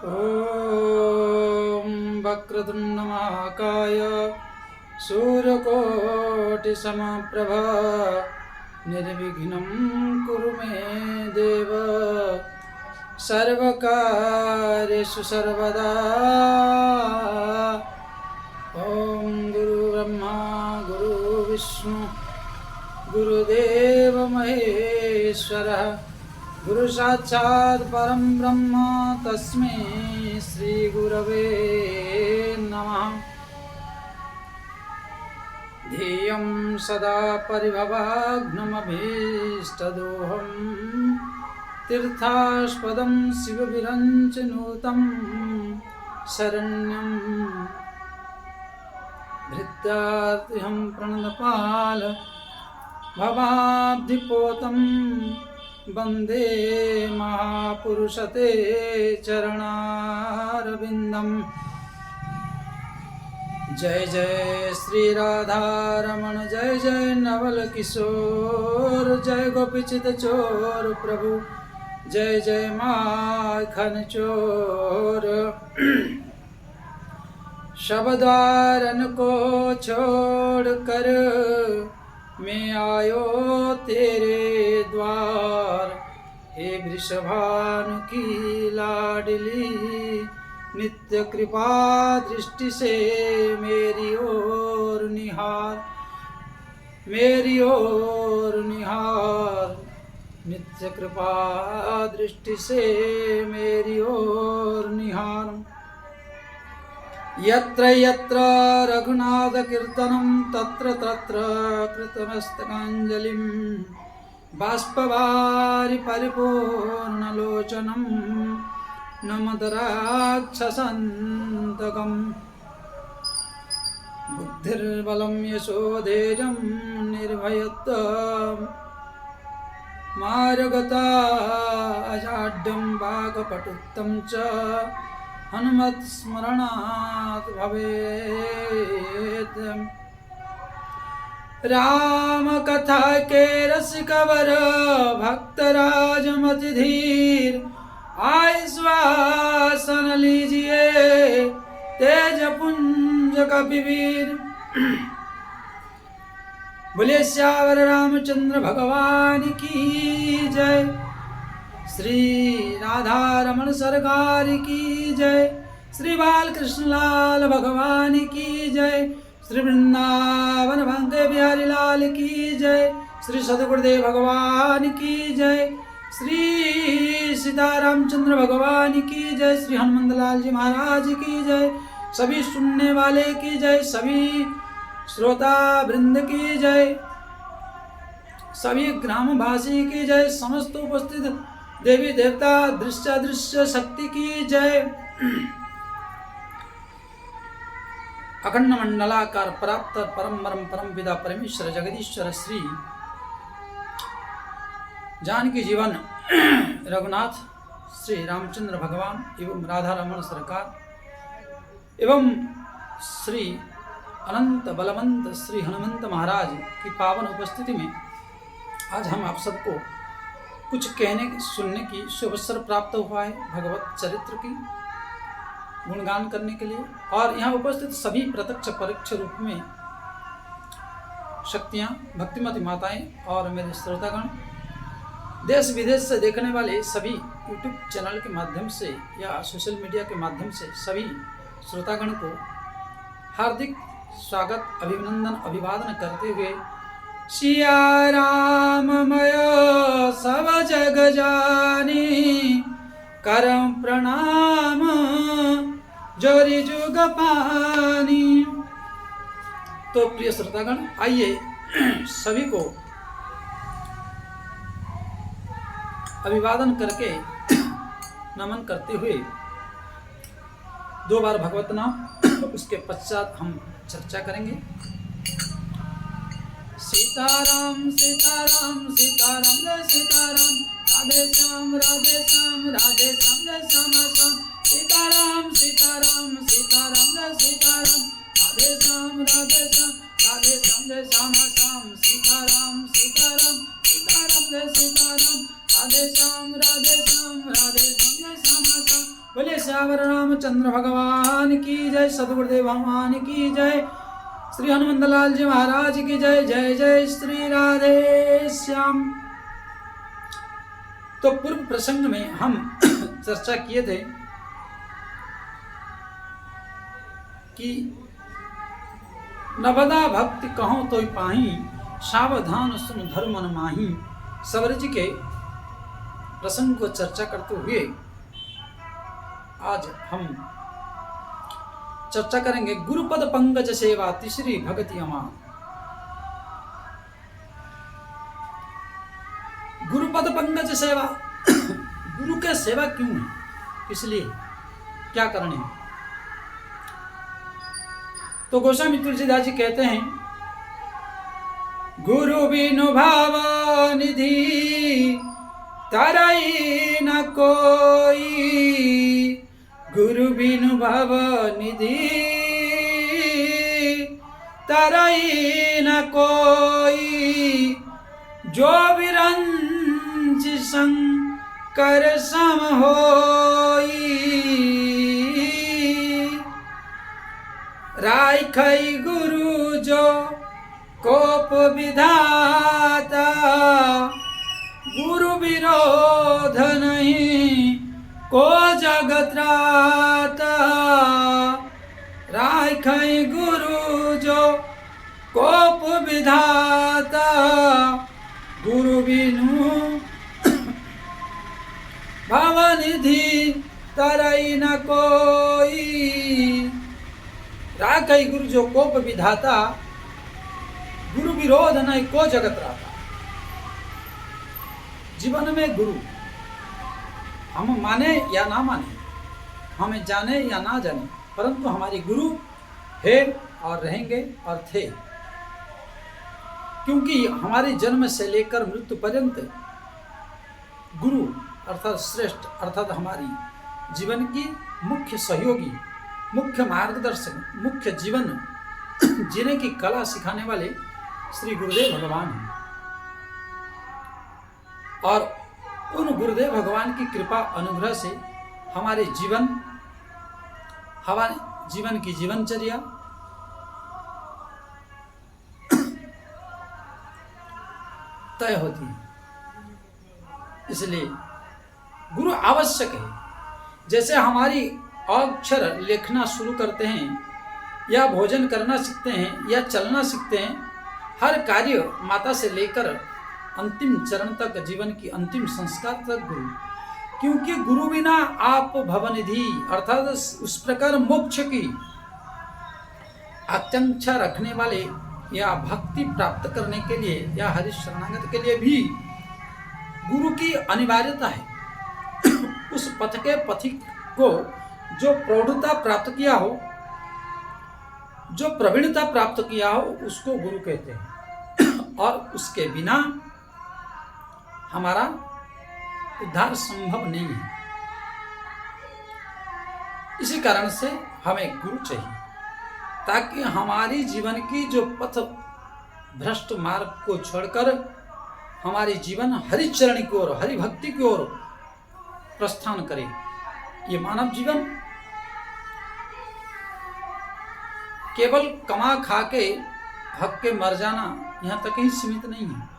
ॐ वक्रतुण्ड महाकाय सूर्यकोटिसमप्रभ निर्विघ्नं कुरु मे देव सर्वकार्येषु सर्वदा। ॐ गुरु ब्रह्मा गुरु विष्णु गुरुदेव महेश्वरः गुरु साक्षात् परं ब्रह्म तस्मै श्री गुरवे नमः। ध्येयं सदा परिभवाग्नमभीष्टदोहं तीर्थास्पदं शिवविरञ्चनुतं शरण्यं भृत्यार्तिहं प्रणतपाल भवाब्धिपोतं वन्दे महापुरुषते चरणारविन्दम्। जय जय श्री राधारमण जय जय नवल किशोर जय गोपीचित चोर प्रभु जय जय माखन चोर। शबद्वारन को छोड़ कर मैं आयो तेरे द्वार, हे वृषभानु की लाडली नित्य कृपा दृष्टि से मेरी ओर निहार, मेरी ओर निहार। नित्य कृपा दृष्टि से मेरी ओर निहार। यत्र यत्र रघुनाथ कीर्तनं तत्र तत्र कृतमस्तकाञ्जलिं बाष्पवारि परिपूर्णलोचनं नमत राक्षसन्तकम्। बुद्धिर्बलं यशोधैर्यं निर्भयत्वं मार्गता अजाड्यं वाक्पटुत्वं च हनुमत्स्मरणात् भवेत्। राम कथा के रसिकवर भक्तराज मति धीर आश्वासन लीजिए तेज पुंज कपिवीर। बोले श्यावर रामचंद्र भगवान की जय, श्री राधा रमण सरकार की जय, श्री बालकृष्ण लाल भगवान की जय, श्री वृंदावन भंगे बिहारी लाल की जय, श्री सदगुरुदेव भगवान की जय, श्री सीतारामचंद्र भगवान की जय, श्री हनुमंत लाल जी महाराज की जय, सभी सुनने वाले की जय, सभी श्रोता वृंद की जय, सभी ग्रामवासी की जय, समस्त उपस्थित देवी देवता दृश्य अदृश्य शक्ति की जय। अखंड मंडलाकार प्राप्त परम परम पिता परमेश्वर जगदीश्वर श्री जानकी जीवन रघुनाथ श्री रामचंद्र भगवान एवं राधा रमण सरकार एवं श्री अनंत बलवंत श्री हनुमंत महाराज की पावन उपस्थिति में आज हम आप सबको कुछ कहने सुनने की शुभअवसर प्राप्त हुआ है भगवत चरित्र की गुणगान करने के लिए। और यहाँ उपस्थित सभी प्रत्यक्ष परोक्ष रूप में शक्तियाँ भक्तिमती माताएं और मेरे श्रोतागण, देश विदेश से देखने वाले सभी यूट्यूब चैनल के माध्यम से या सोशल मीडिया के माध्यम से सभी श्रोतागण को हार्दिक स्वागत अभिनंदन अभिवादन करते हुए सिया राममय सब जग जानी करम प्रणाम जोरी जुग पानी। तो प्रिय श्रोतागण, आइए सभी को अभिवादन करके नमन करते हुए दो बार भगवत नाम उसके पश्चात हम चर्चा करेंगे। सीताराम सीताराम सीताराम जय सीताराम, राधे श्याम राधे श्याम राधे श्याम जय श्याम श्याम। सीताराम सीताराम सीताराम जय सीताराम, राधे श्याम राधे श्याम राधे श्याम जय श्याम श्याम। सीताराम सीताराम सीताराम जय सीताराम, राधे श्याम राधे श्याम राधे श्याम जय श्याम श्याम। बोले श्यावर रामचंद्र भगवान की जय, सदगुरुदेव भगवान की जय, श्री हनुमंत लाल जी महाराज की जय। जय जय श्री राधे श्याम। तो पूर्व प्रसंग में हम चर्चा किए थे कि नवदा भक्ति कहो तो पाही, सावधान सुन धर्म मन माही। सबर जी के प्रसंग को चर्चा करते हुए आज हम चर्चा करेंगे गुरुपद पंकज सेवा तीसरी भक्ति अमान। गुरुपद पंकज सेवा, गुरु के सेवा क्यों है, इसलिए क्या करने है। तो गोस्वामी तुलसीदास जी कहते हैं, गुरु बिनु भाव निधि तरई न कोई, गुरु बिनु भाव निधि तरई न कोई, जो विरंच शंकर सम होई, राखई गुरु जो कोप विधाता, गुरु विरोध नहीं को जगत त्राता, राखई गुरु जो कोप विधाता, गुरु बिनु भवनिधि तरई न कोई। राखई गुरु जो कोप विधाता, गुरु विरोध नहीं को जगत रहता। जीवन में गुरु हम माने या ना माने, हमें जाने या ना जाने, परंतु हमारे गुरु है और रहेंगे और थे, क्योंकि हमारे जन्म से लेकर मृत्यु पर्यंत गुरु अर्थात श्रेष्ठ अर्थात हमारी जीवन की मुख्य सहयोगी, मुख्य मार्गदर्शक, मुख्य जीवन जीने की कला सिखाने वाले श्री गुरुदेव भगवान हैं। और उन गुरुदेव भगवान की कृपा अनुग्रह से हमारे जीवन की जीवनचर्या तय होती है। इसलिए गुरु आवश्यक है। जैसे हमारी अक्षर लिखना शुरू करते हैं या भोजन करना सीखते हैं या चलना सीखते हैं, हर कार्य माता से लेकर अंतिम चरण तक, जीवन की अंतिम संस्कार तक गुरु, क्योंकि गुरु बिना आप भवनिधि अर्थात उस प्रकार मोक्ष की आकांक्षा रखने वाले या भक्ति प्राप्त करने के लिए या हरि शरणागत के लिए भी गुरु की अनिवार्यता है। उस पथ के पथिक को जो प्रौढ़ता प्राप्त किया हो, जो प्रवीणता प्राप्त किया हो, उसको गुरु कहते हैं। और उसके बिना हमारा उद्धार संभव नहीं है। इसी कारण से हमें गुरु चाहिए, ताकि हमारी जीवन की जो पथ भ्रष्ट मार्ग को छोड़कर हमारी जीवन हरिचरण की ओर, हरि भक्ति की ओर प्रस्थान करे। ये मानव जीवन केवल कमा खा के हक के मर जाना यहाँ तक ही सीमित नहीं है।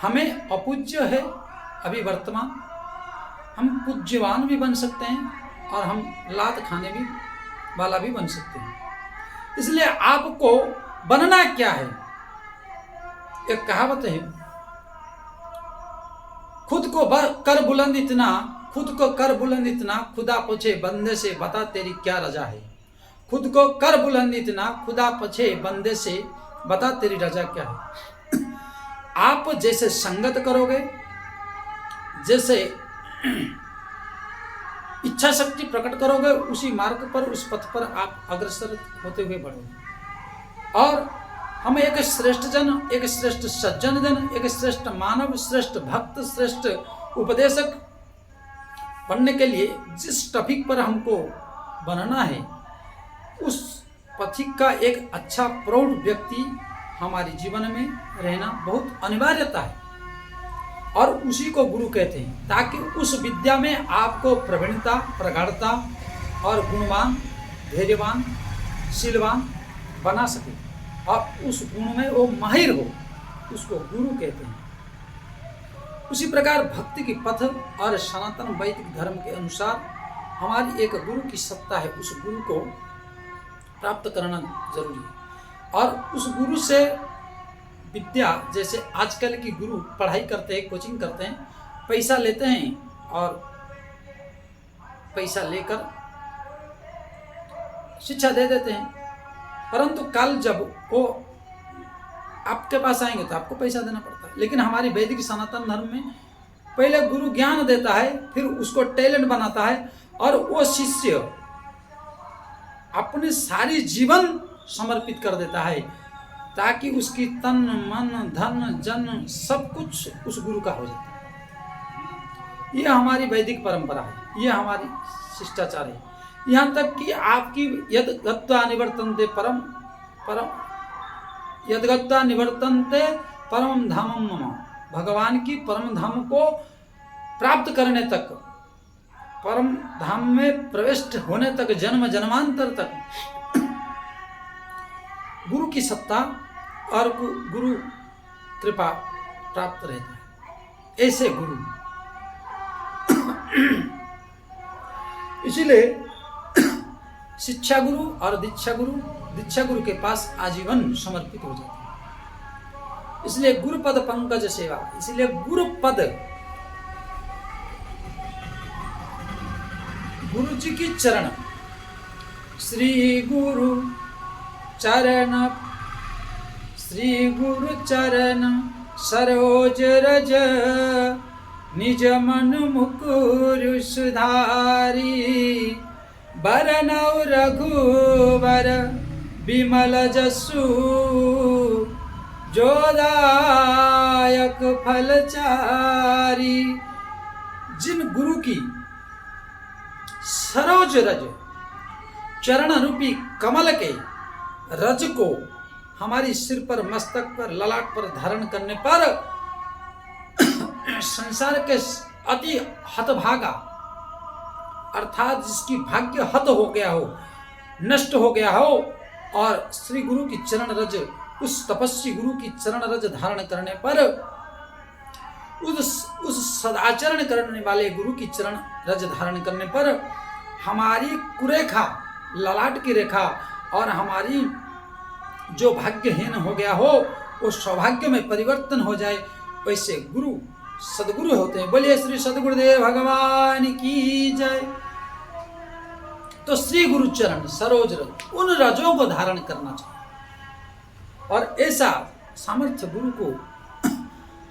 हमें अपूज्य है अभी वर्तमान, हम पूज्यवान भी बन सकते हैं और हम लात खाने भी वाला भी बन सकते हैं। इसलिए आपको बनना क्या है, एक कहावत है, खुद को कर बुलंद इतना, खुद को कर बुलंद इतना, खुदा पूछे बंदे से बता तेरी क्या रजा है। खुद को कर बुलंद इतना, खुदा पूछे बंदे से बता तेरी रजा क्या है। आप जैसे संगत करोगे, जैसे इच्छा शक्ति प्रकट करोगे, उसी मार्ग पर, उस पथ पर आप अग्रसर होते हुए बढ़ोगे। और हम एक श्रेष्ठ जन, एक श्रेष्ठ सज्जन जन, एक श्रेष्ठ मानव, श्रेष्ठ भक्त, श्रेष्ठ उपदेशक बनने के लिए जिस टॉपिक पर हमको बनना है, उस पथिक का एक अच्छा प्रौढ़ व्यक्ति हमारे जीवन में रहना बहुत अनिवार्यता है। और उसी को गुरु कहते हैं, ताकि उस विद्या में आपको प्रवीणता, प्रगाढ़ता और गुणवान, धैर्यवान, शीलवान बना सके और उस गुण में वो माहिर हो, उसको गुरु कहते हैं। उसी प्रकार भक्ति की पथ और सनातन वैदिक धर्म के अनुसार हमारी एक गुरु की सत्ता है, उस गुरु को प्राप्त करना जरूरी है। और उस गुरु से विद्या, जैसे आजकल की गुरु पढ़ाई करते हैं, कोचिंग करते हैं, पैसा लेते हैं और पैसा लेकर शिक्षा दे देते हैं, परंतु कल जब वो आपके पास आएंगे तो आपको पैसा देना पड़ता है। लेकिन हमारी वैदिक सनातन धर्म में पहले गुरु ज्ञान देता है, फिर उसको टैलेंट बनाता है और वो शिष्य अपने सारी जीवन समर्पित कर देता है, ताकि उसकी तन मन धन जन सब कुछ उस गुरु का हो जाता है। यह हमारी वैदिक परंपरा है, यह हमारी शिष्टाचार है। यहाँ तक कि आपकी यद गत्वा निवर्तन्ते परम यद गत्वा निवर्तन्ते परम धामम मम, भगवान की परम धाम को प्राप्त करने तक, परम धाम में प्रविष्ट होने तक, जन्म जन्मांतर तक गुरु की सत्ता और गुरु कृपा प्राप्त रहता है। ऐसे गुरु इसीलिए शिक्षा गुरु और दीक्षा गुरु के पास आजीवन समर्पित हो जाते हैं। इसलिए गुरुपद पंकज सेवा, इसलिए गुरुपद, गुरु जी की चरण, श्री गुरु चरण सरोज रज, निज मन मुकुर सुधारी, बरनौ रघुवर विमल जसु, जोदायक फलचारी। जिन गुरु की सरोज रज, चरण रूपी कमल के रज को हमारी सिर पर, मस्तक पर, ललाट पर धारण करने पर संसार के अति हतभागा, अर्थात जिसकी भाग्य हत हो गया हो, नष्ट हो गया हो, और श्री गुरु की चरण रज, उस तपस्वी गुरु की चरण रज धारण करने पर, उस सदाचरण करने वाले गुरु की चरण रज धारण करने पर हमारी कुरेखा, ललाट की रेखा और हमारी जो भाग्यहीन हो गया हो वो सौभाग्य में परिवर्तन हो जाए। वैसे गुरु सदगुरु होते हैं। बोलिए श्री सदगुरुदेव भगवान की जय। तो श्री गुरु चरण सरोज रज, उन रजों को धारण करना चाहिए और ऐसा सामर्थ्य गुरु को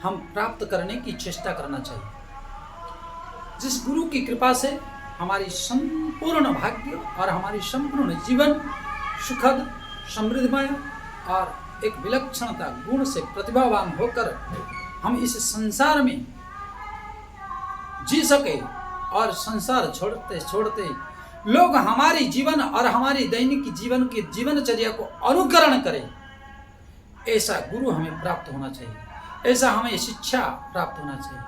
हम प्राप्त करने की चेष्टा करना चाहिए, जिस गुरु की कृपा से हमारी संपूर्ण भाग्य और हमारी संपूर्ण जीवन सुखद, समृद्धमय और एक विलक्षणता गुण से प्रतिभावान होकर हम इस संसार में जी सके और संसार छोड़ते छोड़ते लोग हमारी जीवन और हमारी दैनिक जीवन की जीवनचर्या को अनुकरण करें, ऐसा गुरु हमें प्राप्त होना चाहिए, ऐसा हमें शिक्षा प्राप्त होना चाहिए।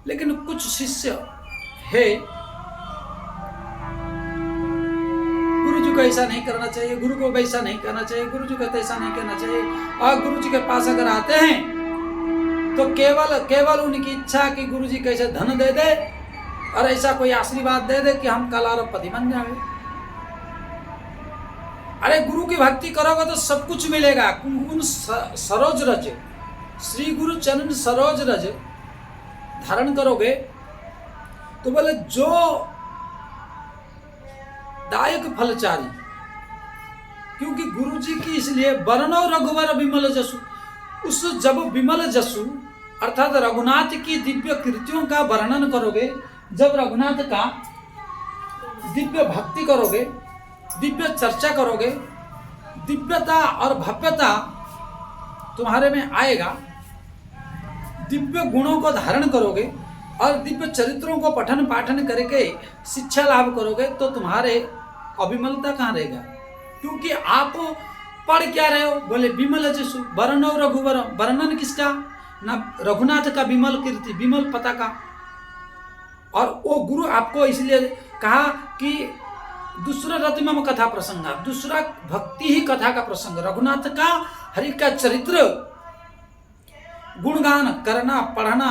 लेकिन कुछ शिष्य है, गुरु जी को ऐसा नहीं करना चाहिए, गुरु को वैसा नहीं करना चाहिए, गुरु जी को ऐसा नहीं करना चाहिए, और गुरु जी के पास अगर आते हैं तो केवल उनकी इच्छा कि गुरु जी कैसे धन दे दे और ऐसा कोई आशीर्वाद दे दे कि हम कल अरबपति बन जाए। अरे गुरु की भक्ति करोगे तो सब कुछ मिलेगा। उन सरोज रज, श्री गुरु चरण सरोज रज धारण करोगे तो बोले जो दायक फलचारी, क्योंकि गुरु जी की इसलिए बरनो रघुवर विमल जसु, उस जब विमल जसु अर्थात रघुनाथ की दिव्य कृतियों का वर्णन करोगे, जब रघुनाथ का दिव्य भक्ति करोगे, दिव्य चर्चा करोगे, दिव्यता और भव्यता तुम्हारे में आएगा, दिव्य गुणों को धारण करोगे और दिव्य चरित्रों को पठन पाठन करके शिक्षा लाभ करोगे, तो तुम्हारे अविमलता कहाँ रहेगा? क्योंकि आप पढ़ क्या रहे हो? बोले विमल जसु, वर्णो रघुवर, वर्णन किसका? ना रघुनाथ का विमल कीर्ति, विमल पताका। और वो गुरु आपको इसलिए कहा कि दूसरा रतिमम कथा प्रसंग, दूसरा भक्ति ही कथा का प्रसंग, रघुनाथ का हरि का चरित्र गुणगान करना, पढ़ना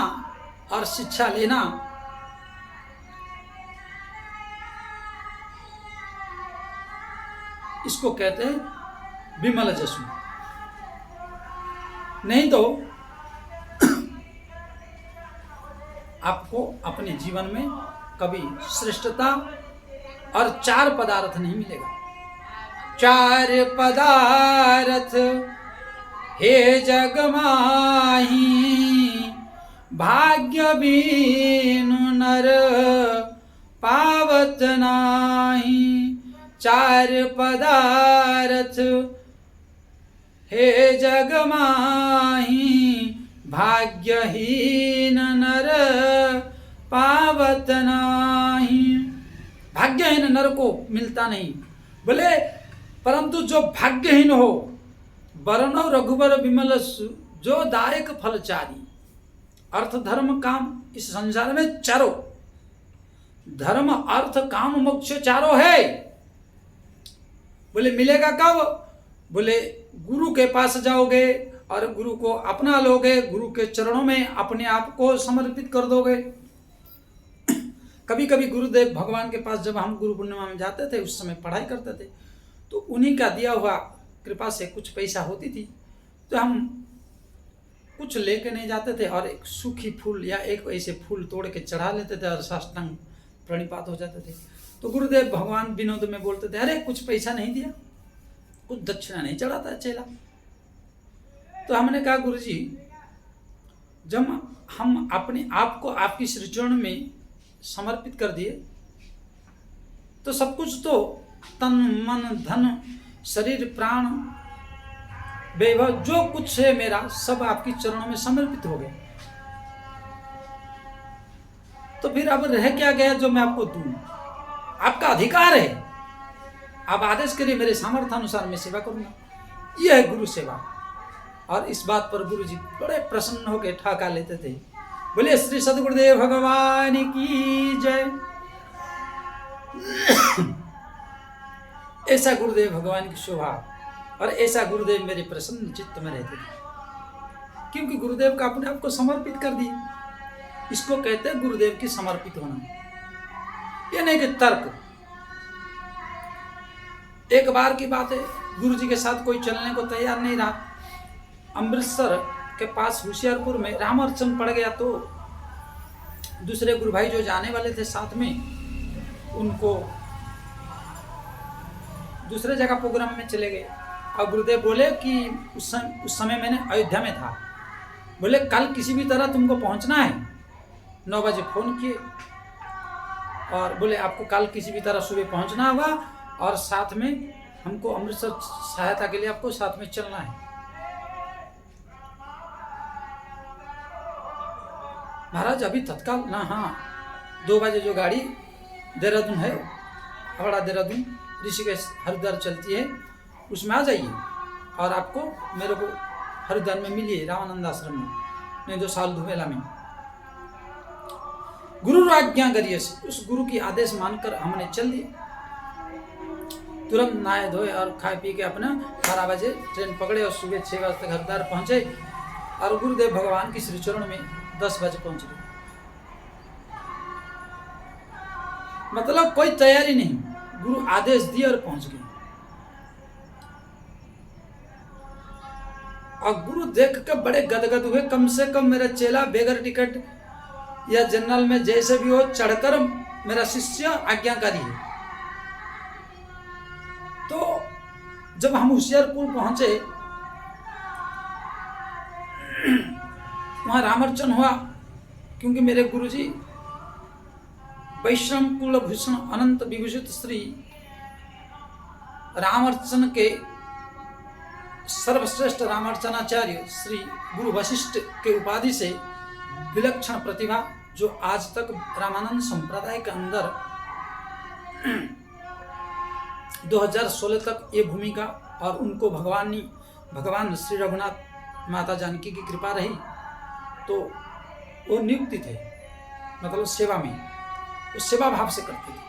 और शिक्षा लेना, इसको कहते हैं विमल जसु। नहीं तो आपको अपने जीवन में कभी श्रेष्ठता और चार पदार्थ नहीं मिलेगा। चार पदार्थ हे जग माही, भाग्य बीनु नर पावत नाही। चार पदार्थ हे जग माही, भाग्यहीन नर पावत नाही। भाग्यहीन नर को मिलता नहीं। बोले परंतु जो भाग्यहीन हो, वर्ण रघुबर विमल जो दायक फलचारी। अर्थ धर्म काम इस संसार में चारों, धर्म अर्थ काम मोक्ष चारों है। बोले मिलेगा कब? बोले गुरु के पास जाओगे और गुरु को अपना लोगे, गुरु के चरणों में अपने आप को समर्पित कर दोगे। कभी कभी गुरुदेव भगवान के पास जब हम गुरु पूर्णिमा में जाते थे, उस समय पढ़ाई करते थे, तो उन्हीं का दिया हुआ कृपा से कुछ पैसा होती थी, तो हम कुछ लेके नहीं जाते थे और एक सूखी फूल या एक ऐसे फूल तोड़ के चढ़ा लेते थे और साष्टांग प्रणिपात हो जाते थे। तो गुरुदेव भगवान विनोद में बोलते थे, अरे कुछ पैसा नहीं दिया, कुछ दक्षिणा नहीं चढ़ाता है चेला। तो हमने कहा गुरुजी, जब हम अपने आप को आपकी श्री चरण में समर्पित कर दिए तो सब कुछ तो तन मन धन शरीर प्राण वैभव जो कुछ है मेरा सब आपकी चरणों में समर्पित हो गए। तो फिर अब रह क्या गया जो मैं आपको दूं? आपका अधिकार है, आप आदेश करिए, मेरे सामर्थ्य अनुसार मैं सेवा करूंगा। यह है गुरु सेवा। और इस बात पर गुरु जी बड़े प्रसन्न होकर ठाका लेते थे। बोले श्री सद्गुरुदेव भगवान की जय। ऐसा गुरुदेव भगवान की शोभा और ऐसा गुरुदेव मेरे प्रसन्न चित्त में रहते थे, क्योंकि गुरुदेव का अपने आप को समर्पित कर दिए। इसको कहते हैं गुरुदेव की समर्पित होना। ये नहीं कि तर्क। एक बार की बात है, गुरु जी के साथ कोई चलने को तैयार नहीं रहा। अमृतसर के पास होशियारपुर में रामर्चन पड़ गया, तो दूसरे गुरु भाई जो जाने वाले थे साथ में, उनको दूसरे जगह प्रोग्राम में चले गए। और गुरुदेव बोले कि उस समय मैंने अयोध्या में था। बोले कल किसी भी तरह तुमको पहुंचना है। 9 बजे फोन किए और बोले आपको कल किसी भी तरह सुबह पहुंचना होगा और साथ में हमको अमृतसर सहायता के लिए आपको साथ में चलना है। महाराज अभी तत्काल ना, हाँ 2 बजे जो गाड़ी देहरादून है, हावड़ा देहरादून ऋषिकेश हरिद्वार चलती है, उसमें आ जाइए और आपको मेरे को हरिद्वार में मिलिए रामानंद आश्रम में, नहीं तो साल धुमेला में। गुरु आज्ञा करिए। उस गुरु की आदेश मानकर हमने चल दिया। तुरंत नहाए धोए और खाए पी के अपना 12 बजे ट्रेन पकड़े और सुबह 6 बजे तक हरिद्वार पहुंचे और गुरुदेव भगवान की श्री चरण में 10 बजे पहुंच गए। मतलब कोई तैयारी नहीं, गुरु आदेश दिए और पहुंच गए। और गुरु देख कर बड़े गदगद हुए। कम से कम मेरा चेला बेगर टिकट या जनरल में जैसे भी हो चढ़कर मेरा शिष्य आज्ञाकारी है। तो जब हम होशियारपुर पहुंचे, वहां रामर्चन हुआ, क्योंकि मेरे गुरुजी वैष्णव कुल भूषण अनंत विभूषित श्री रामर्चन के सर्वश्रेष्ठ रामर्चनाचार्य श्री गुरु वशिष्ठ के उपाधि से विलक्षण प्रतिभा, जो आज तक रामानंद संप्रदाय के अंदर 2016 तक ये भूमिका, और उनको भगवान श्री रघुनाथ माता जानकी की कृपा रही तो वो नियुक्ति थे, मतलब सेवा में, वो सेवा भाव से करते थे,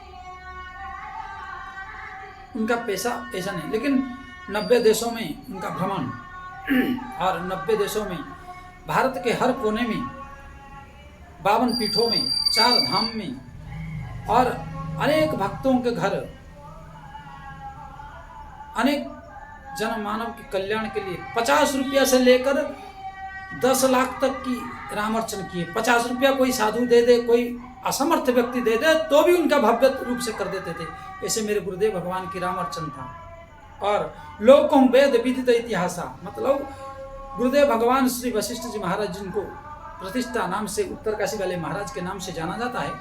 उनका पैसा ऐसा नहीं। लेकिन 90 देशों में उनका भ्रमण और 90 देशों में, भारत के हर कोने में, 52 पीठों में, 4 धाम में और अनेक भक्तों के घर, अनेक जनमानव के कल्याण के लिए 50 रुपया से लेकर 10 लाख तक की रामार्चन किए। 50 रुपया कोई साधु दे दे, कोई असमर्थ व्यक्ति दे दे तो भी उनका भव्य रूप से कर देते थे। ऐसे मेरे गुरुदेव भगवान की रामार्चन था। और लोकों वेद विदित इतिहासा, मतलब गुरुदेव भगवान श्री वशिष्ठ जी महाराज जिनको प्रतिष्ठा नाम से उत्तरकाशी वाले महाराज के नाम से जाना जाता है,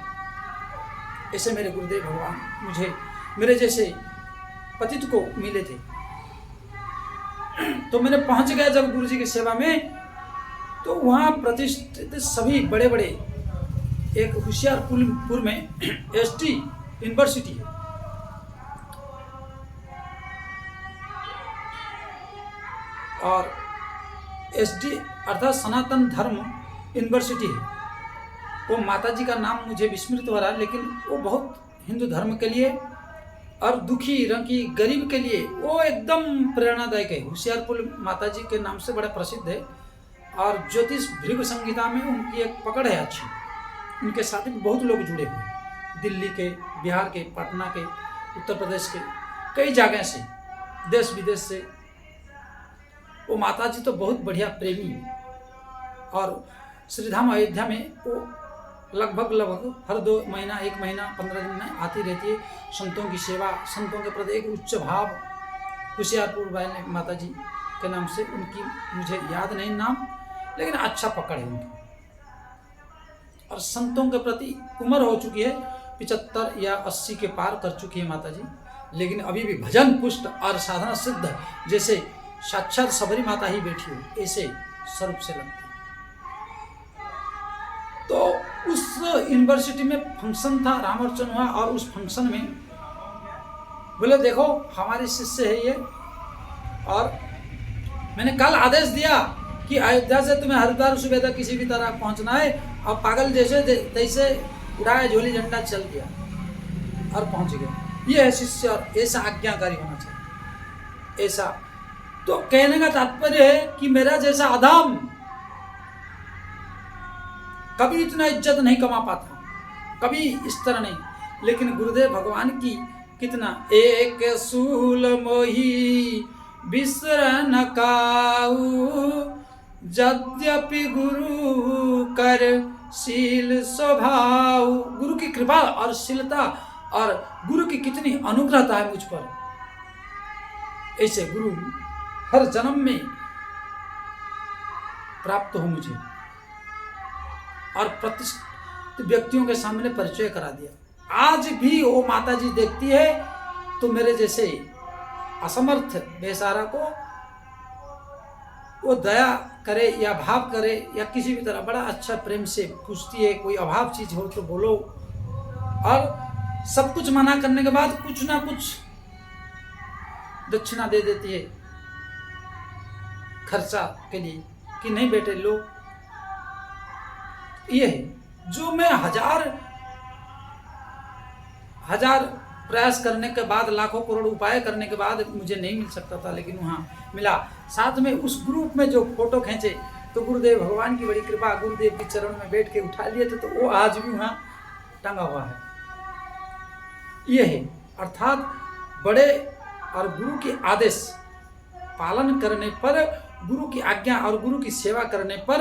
ऐसे मेरे गुरुदेव भगवान मुझे मेरे जैसे पतित को मिले थे। तो मैंने पहुंच गया जब गुरु जी की सेवा में, तो वहाँ प्रतिष्ठित सभी बड़े बड़े, एक होशियारपुर में एसटी यूनिवर्सिटी है, और एसडी अर्थात सनातन धर्म यूनिवर्सिटी है। वो माता जी का नाम मुझे विस्मृत हो रहा है, लेकिन वो बहुत हिंदू धर्म के लिए और दुखी रंगी गरीब के लिए वो एकदम प्रेरणादायक है। होशियारपुर माता जी के नाम से बड़ा प्रसिद्ध है। और ज्योतिष भृगु संहिता में उनकी एक पकड़ है अच्छी। उनके साथ भी बहुत लोग जुड़े हुए हैं, दिल्ली के, बिहार के, पटना के, उत्तर प्रदेश के, कई जगह से, देश विदेश से। वो माता जी तो बहुत बढ़िया प्रेमी है। और श्रीधाम अयोध्या में वो लगभग हर 2 महीना, 1 महीना, 15 दिन में आती रहती है। संतों की सेवा, संतों के प्रति एक उच्च भाव, होशियारपुर वाले माता जी के नाम से, उनकी मुझे याद नहीं नाम, लेकिन अच्छा पकड़ है उनकी। और संतों के प्रति उम्र हो चुकी है, 75 या 80 के पार कर चुकी है माता जी, लेकिन अभी भी भजन पुष्ट और साधना सिद्ध, जैसे साक्षात सबरी माता ही बैठी हो, ऐसे स्वरूप से लगती है। तो उस यूनिवर्सिटी में फंक्शन था, रामार्चन हुआ, और उस फंक्शन में बोले देखो हमारे शिष्य है ये, और मैंने कल आदेश दिया कि अयोध्या से तुम्हें हरिद्वार सुबह तक किसी भी तरह पहुंचना है, और पागल जैसे तैसे उड़ाया झोली झंडा चल दिया और पहुंच गया। ये है शिष्य, और ऐसा आज्ञाकारी होना चाहिए ऐसा। तो कहने का तात्पर्य है कि मेरा जैसा अधम कभी इतना इज्जत नहीं कमा पाता, कभी इस तरह नहीं। लेकिन गुरुदेव भगवान की कितना, एक सूल मोही बिसर न काऊ, यद्यपि गुरु कर शील स्वभाव। गुरु की कृपा और शीलता, और गुरु की कितनी अनुग्रहता है मुझ पर। ऐसे गुरु हर जन्म में प्राप्त हो मुझे, और प्रतिष्ठित व्यक्तियों के सामने परिचय करा दिया। आज भी वो माता जी देखती है तो मेरे जैसे असमर्थ बेचारा को वो दया करे या भाव करे, या किसी भी तरह बड़ा अच्छा प्रेम से पूछती है, कोई अभाव चीज हो तो बोलो। और सब कुछ मना करने के बाद कुछ ना कुछ दक्षिणा दे देती है खर्चा के लिए, कि नहीं बेटे लो। ये है जो मैं हजार प्रयास करने के बाद, लाखों करोड़ उपाय करने के बाद मुझे नहीं मिल सकता था, लेकिन वहाँ मिला। साथ में उस ग्रुप में जो फोटो खींचे, तो गुरुदेव भगवान की बड़ी कृपा, गुरुदेव के चरण में बैठ के उठा लिए थे, तो वो आज भी वहाँ टंगा हुआ है। ये है अर्थात बड़े और गुरु के आदेश पालन करने पर, गुरु की आज्ञा और गुरु की सेवा करने पर,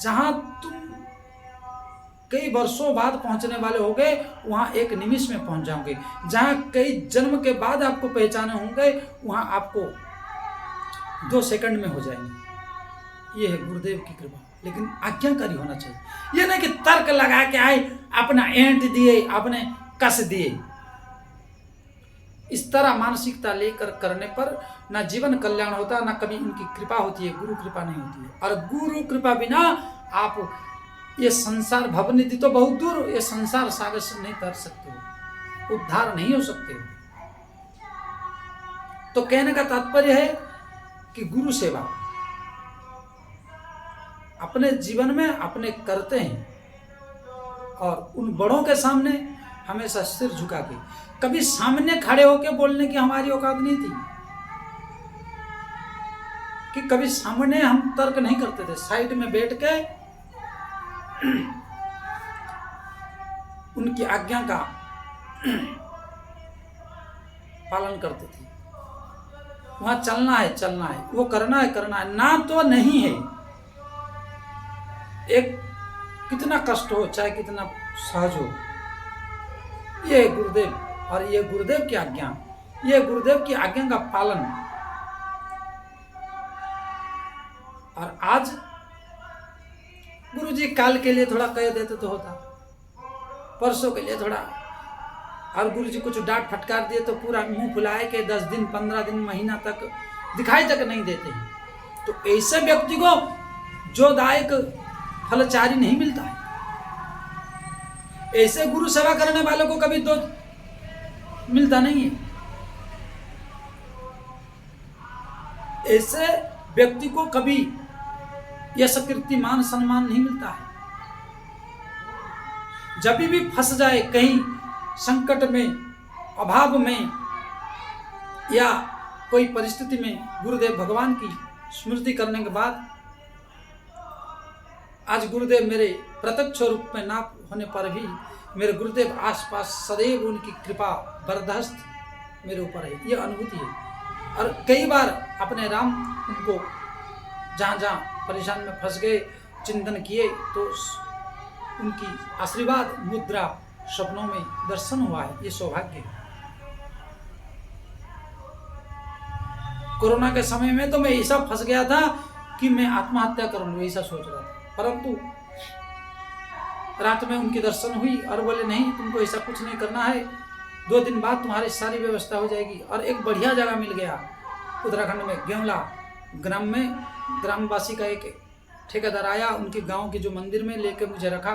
जहाँ तुम कई वर्षों बाद पहुंचने वाले होंगे, वहां एक निमिष में पहुंच जाओगे। जहां कई जन्म के बाद आपको पहचाने होंगे, वहां आपको 2 सेकंड में हो जाएंगे। ये है गुरुदेव की कृपा, लेकिन आज्ञाकारी होना चाहिए। ये नहीं कि तर्क लगा के आए, अपना एंट दिए, अपने कस दिए। इस तरह मानसिकता लेकर करने पर ना जीवन कल्याण होता, ना कभी उनकी कृपा होती है। गुरु कृपा नहीं होती है, और गुरु कृपा बिना आप ये संसार भवनिधि तो बहुत दूर, ये संसार सागर से नहीं तर सकते हो, उद्धार नहीं हो सकते हो। तो कहने का तात्पर्य है कि गुरु सेवा अपने जीवन में अपने करते हैं, और उन बड़ों के सामने हमेशा सिर झुका के, कभी सामने खड़े होकर बोलने की हमारी औकात नहीं थी, कि कभी सामने हम तर्क नहीं करते थे, साइड में बैठ के उनकी आज्ञा का पालन करते थे। वहां चलना है चलना है, वो करना है ना, तो नहीं है। एक कितना कष्ट हो चाहे कितना सहज हो, ये गुरुदेव, और ये गुरुदेव की आज्ञा, ये गुरुदेव की आज्ञा का पालन। और आज गुरुजी काल के लिए थोड़ा कह देते तो होता, परसों के लिए थोड़ा, और गुरुजी कुछ डांट फटकार दिए तो पूरा मुंह फुलाए के 10 दिन 15 दिन महीना तक दिखाई तक नहीं देते हैं। तो ऐसे व्यक्ति को जो दायक फलचारी नहीं मिलता है, ऐसे गुरु सेवा करने वालों को कभी दो मिलता नहीं है, ऐसे व्यक्ति को कभी यश कीर्ति मान सम्मान नहीं मिलता है। जब भी फंस जाए कहीं संकट में, अभाव में, या कोई परिस्थिति में, गुरुदेव भगवान की स्मृति करने के बाद, आज गुरुदेव मेरे प्रत्यक्ष रूप में ना होने पर भी मेरे गुरुदेव आसपास सदैव उनकी कृपा बरदस्त मेरे ऊपर है, ये अनुभूति है। और कई बार अपने राम उनको जहाँ जहाँ परेशान में फंस गए, चिंतन किए, तो उनकी आशीर्वाद मुद्रा सपनों में दर्शन हुआ है, ये सौभाग्य है। कोरोना के समय में तो मैं ऐसा फंस गया था कि मैं आत्महत्या करूंगा, ऐसा सोच रहा था, परंतु रात में उनके दर्शन हुई और बोले नहीं, तुमको ऐसा कुछ नहीं करना है, 2 दिन बाद तुम्हारी सारी व्यवस्था हो जाएगी। और एक बढ़िया जगह मिल गया उत्तराखंड में, गेवला ग्राम में, ग्रामवासी का एक ठेकेदार आया, उनके गांव के जो मंदिर में लेके मुझे रखा,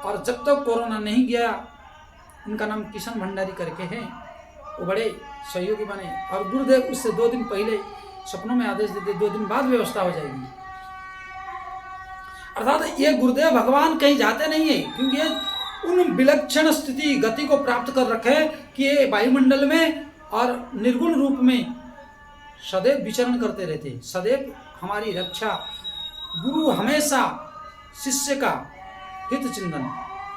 और जब तक कोरोना नहीं गया, उनका नाम किशन भंडारी करके हैं, वो बड़े सहयोगी बने। और गुरुदेव उससे 2 दिन पहले सपनों में आदेश देते 2 दिन बाद व्यवस्था हो जाएगी। अर्थात ये गुरुदेव भगवान कहीं जाते नहीं है, क्योंकि ये उन विलक्षण स्थिति गति को प्राप्त कर रखे कि ये वायुमंडल में और निर्गुण रूप में सदैव विचरण करते रहते, सदैव हमारी रक्षा। गुरु हमेशा शिष्य का हित चिंतन,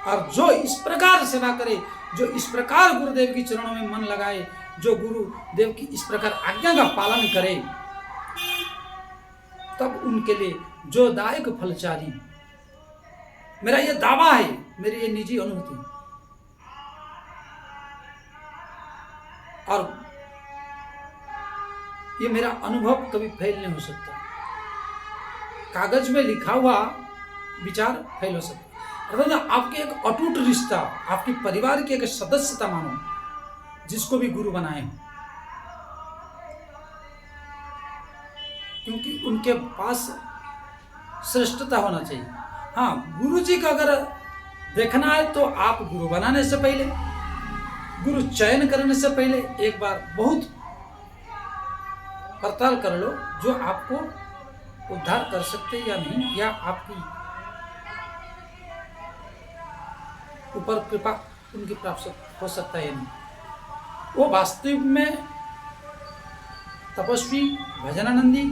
और जो इस प्रकार सेवा करे, जो इस प्रकार गुरुदेव की चरणों में मन लगाए, जो गुरुदेव की इस प्रकार आज्ञा का पालन करे, तब उनके लिए जो दायक फलचारी। मेरा ये दावा है, मेरी ये निजी अनुभूति, और ये मेरा अनुभव कभी फेल नहीं हो सकता। कागज में लिखा हुआ विचार फेल हो सकता, अर्थात आपके एक अटूट रिश्ता, आपके परिवार की एक सदस्यता मानो, जिसको भी गुरु बनाए, क्योंकि उनके पास श्रेष्ठता होना चाहिए। हाँ, गुरु जी का अगर देखना है तो आप गुरु बनाने से पहले, गुरु चयन करने से पहले एक बार बहुत पड़ताल कर लो, जो आपको उद्धार कर सकते या नहीं, या आपकी ऊपर कृपा उनकी प्राप्त हो सकता है या नहीं, वो वास्तविक में तपस्वी, भजनानंदी,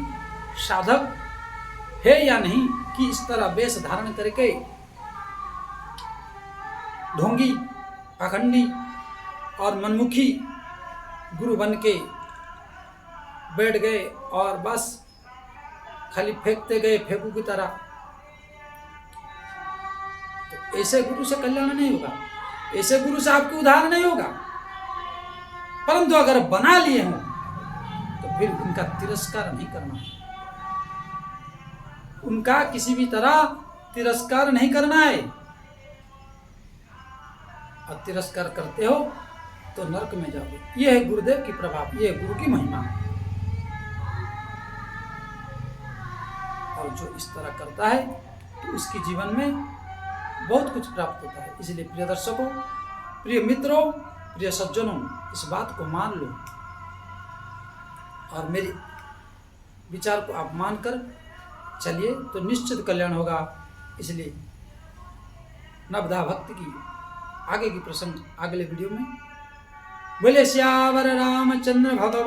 साधक है या नहीं, कि इस तरह वेश धारण करके ढोंगी, पाखंडी और मनमुखी गुरु बन के बैठ गए और बस खाली फेंकते गए फेंकू की तरह। तो ऐसे गुरु से कल्याण नहीं होगा, ऐसे गुरु से आपकी उद्धार नहीं होगा। परंतु अगर बना लिए हों तो फिर उनका तिरस्कार नहीं करना, उनका किसी भी तरह तिरस्कार नहीं करना है। और तिरस्कार करते हो तो नरक में जाओगे। यह है गुरुदेव की प्रभाव, यह है गुरु की महिमा। और जो इस तरह करता है तो उसके जीवन में बहुत कुछ प्राप्त होता है। इसलिए प्रिय दर्शकों, प्रिय मित्रों, प्रिय सज्जनों, इस बात को मान लो और मेरे विचार को आप मानकर चलिए, तो निश्चित कल्याण होगा। इसलिए नवधा भक्त की आगे की प्रसंग अगले वीडियो में। बोले श्यावर रामचंद्र भगवान।